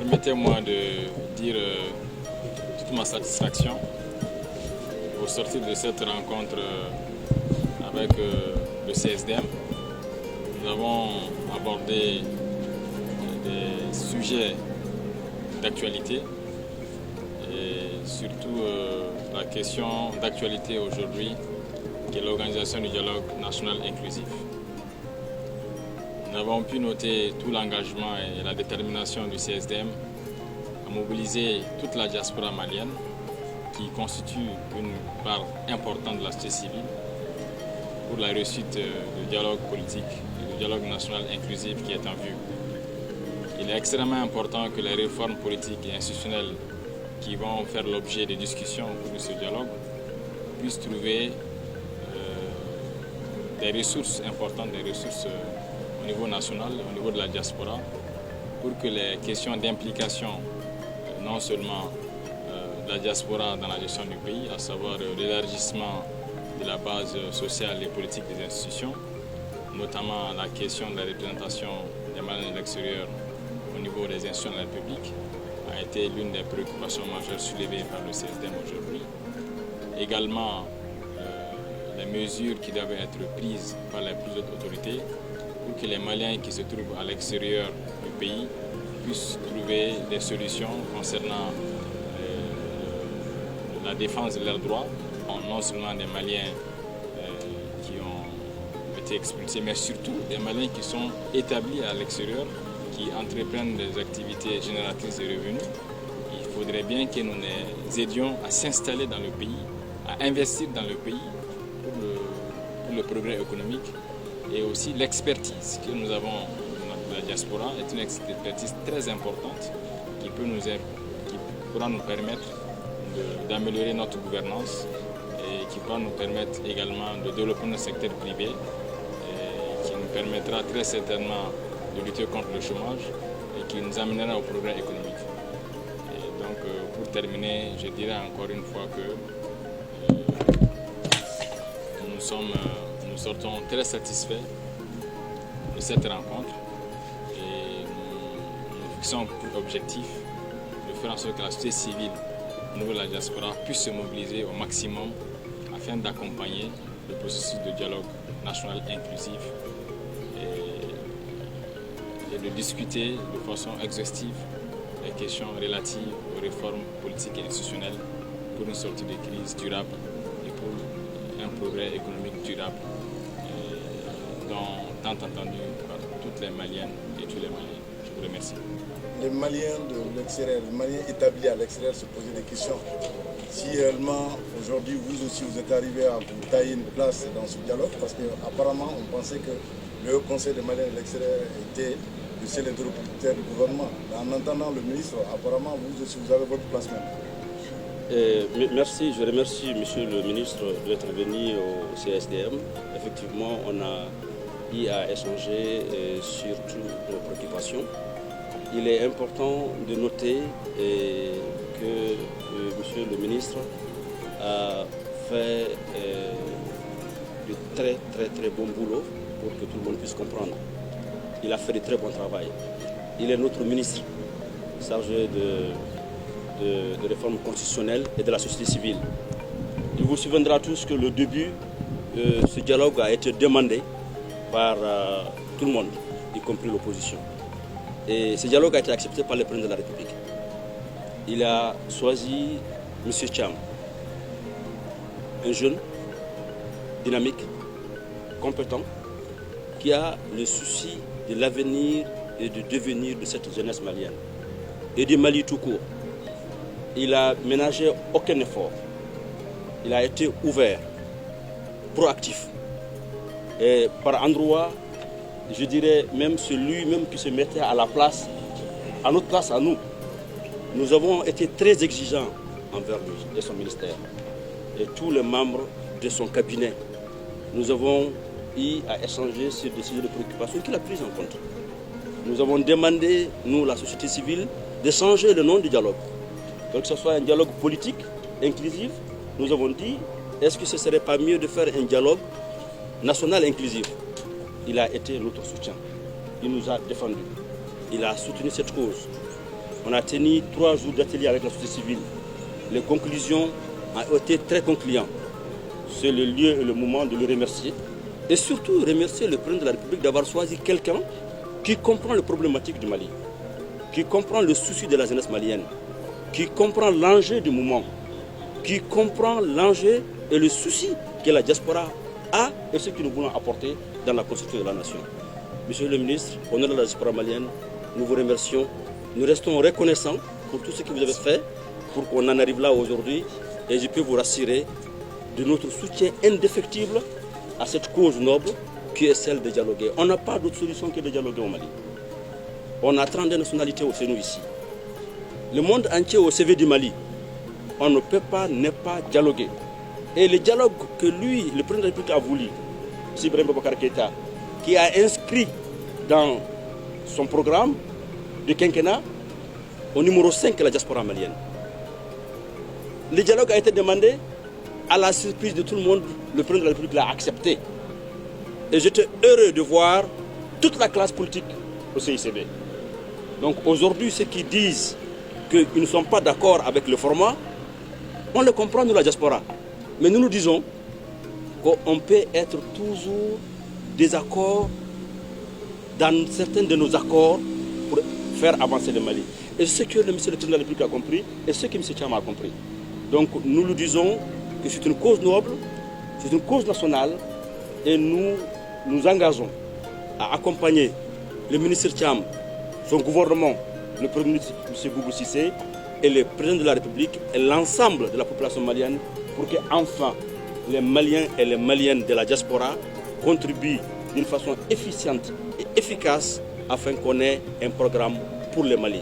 Permettez-moi de dire toute ma satisfaction au sortir de cette rencontre avec le CSDM. Nous avons abordé des sujets d'actualité et surtout la question d'actualité aujourd'hui qui est l'organisation du dialogue national inclusif. Nous avons pu noter tout l'engagement et la détermination du CSDM à mobiliser toute la diaspora malienne qui constitue une part importante de la société civile pour la réussite du dialogue politique et du dialogue national inclusif qui est en vue. Il est extrêmement important que les réformes politiques et institutionnelles qui vont faire l'objet des discussions au cours de ce dialogue puissent trouver des ressources importantes, des ressources au niveau national, au niveau de la diaspora, pour que les questions d'implication, non seulement de la diaspora dans la gestion du pays, à savoir l'élargissement de la base sociale et politique des institutions, notamment la question de la représentation des Maliens de l'extérieur au niveau des institutions de la République, a été l'une des préoccupations majeures soulevées par le CSDM aujourd'hui. Également, les mesures qui doivent être prises par les plus hautes autorités pour que les Maliens qui se trouvent à l'extérieur du pays puissent trouver des solutions concernant la défense de leurs droits, non seulement des Maliens qui ont été expulsés, mais surtout des Maliens qui sont établis à l'extérieur, qui entreprennent des activités génératrices de revenus. Il faudrait bien que nous les aidions à s'installer dans le pays, à investir dans le pays pour le progrès économique. Et aussi l'expertise que nous avons dans la diaspora est une expertise très importante qui pourra nous permettre d'améliorer notre gouvernance et qui pourra nous permettre également de développer notre secteur privé et qui nous permettra très certainement de lutter contre le chômage et qui nous amènera au progrès économique. Et donc pour terminer, je dirais encore une fois que nous sortons très satisfaits de cette rencontre et nous fixons pour objectif de faire en sorte que la société civile au niveau de la diaspora puisse se mobiliser au maximum afin d'accompagner le processus de dialogue national inclusif et de discuter de façon exhaustive les questions relatives aux réformes politiques et institutionnelles pour une sortie de crise durable et pour un progrès économique durable tant entendu par toutes les Maliennes et tous les Maliens. Je vous remercie. Les Maliens de l'extérieur, les Maliens établis à l'extérieur se posaient des questions. Si réellement, aujourd'hui, vous aussi, vous êtes arrivé à vous tailler une place dans ce dialogue, parce qu'apparemment, on pensait que le Haut Conseil des Maliens de l'extérieur était le seul interlocuteur du gouvernement. En entendant le ministre, apparemment, vous aussi, vous avez votre place même. Merci, je remercie Monsieur le ministre d'être venu au CSDM. Effectivement, on a eu à échanger sur toutes nos préoccupations. Il est important de noter que Monsieur le ministre a fait de très bon boulot pour que tout le monde puisse comprendre. Il a fait de très bon travail. Il est notre ministre chargé de réforme constitutionnelle et de la société civile. Il vous souviendra tous que le début, ce dialogue a été demandé par tout le monde, y compris l'opposition. Et ce dialogue a été accepté par le président de la République. Il a choisi M. Cham, un jeune, dynamique, compétent, qui a le souci de l'avenir et du devenir de cette jeunesse malienne et du Mali tout court. Il n'a ménagé aucun effort. Il a été ouvert, proactif. Et par endroits, je dirais même celui même qui se mettait à la place, à notre place, à nous. Nous avons été très exigeants envers lui et son ministère et tous les membres de son cabinet. Nous avons eu à échanger sur des sujets de préoccupation qu'il a pris en compte. Nous avons demandé, nous, la société civile, de changer le nom du dialogue. Donc que ce soit un dialogue politique, inclusif, nous avons dit, est-ce que ce ne serait pas mieux de faire un dialogue national inclusif? Il a été notre soutien. Il nous a défendus. Il a soutenu cette cause. On a tenu 3 jours d'atelier avec la société civile. Les conclusions ont été très concluantes. C'est le lieu et le moment de le remercier. Et surtout remercier le président de la République d'avoir choisi quelqu'un qui comprend les problématiques du Mali, qui comprend le souci de la jeunesse malienne, qui comprend l'enjeu du moment, qui comprend l'enjeu et le souci que la diaspora a et ce que nous voulons apporter dans la construction de la nation. Monsieur le ministre, au nom de la diaspora malienne, nous vous remercions. Nous restons reconnaissants pour tout ce que vous avez fait pour qu'on en arrive là aujourd'hui. Et je peux vous rassurer de notre soutien indéfectible à cette cause noble qui est celle de dialoguer. On n'a pas d'autre solution que de dialoguer au Mali. On a 32 nationalités au CNU ici. Le monde entier au CV du Mali. On ne peut pas ne pas dialoguer. Et le dialogue que lui, le président de la République a voulu, Ibrahim Boubacar Keïta, qui a inscrit dans son programme de quinquennat au numéro 5 de la diaspora malienne. Le dialogue a été demandé à la surprise de tout le monde, le président de la République l'a accepté. Et j'étais heureux de voir toute la classe politique au CICB. Donc aujourd'hui, ceux qui disent qu'ils ne sont pas d'accord avec le format, on le comprend, nous, la diaspora. Mais nous nous disons qu'on peut être toujours désaccord dans certains de nos accords pour faire avancer le Mali. Et ce que le monsieur le président de la République a compris, et ce que M. Thiam a compris. Donc nous lui disons que c'est une cause noble, c'est une cause nationale, et nous nous engageons à accompagner le ministre Thiam, son gouvernement, le Premier ministre M. Boubou Cissé, et le président de la République, et l'ensemble de la population malienne, pour que enfin les Maliens et les Maliennes de la diaspora contribuent d'une façon efficiente et efficace afin qu'on ait un programme pour le Mali.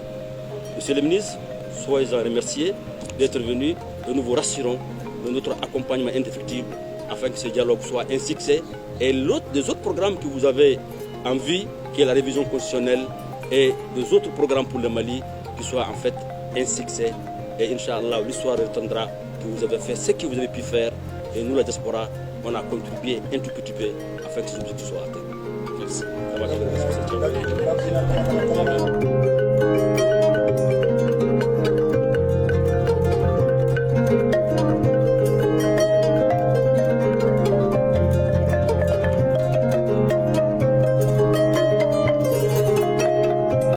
Monsieur le ministre, soyez-en remerciés d'être venus et nous vous rassurons de notre accompagnement indéfectible afin que ce dialogue soit un succès et des autres programmes que vous avez en vue, qui est la révision constitutionnelle et des autres programmes pour le Mali, qui soient en fait un succès. Et Inch'Allah, l'histoire retiendra que vous avez fait ce que vous avez pu faire et nous, la diaspora, on a contribué un tout petit peu afin que ce objectif soit atteint. Merci.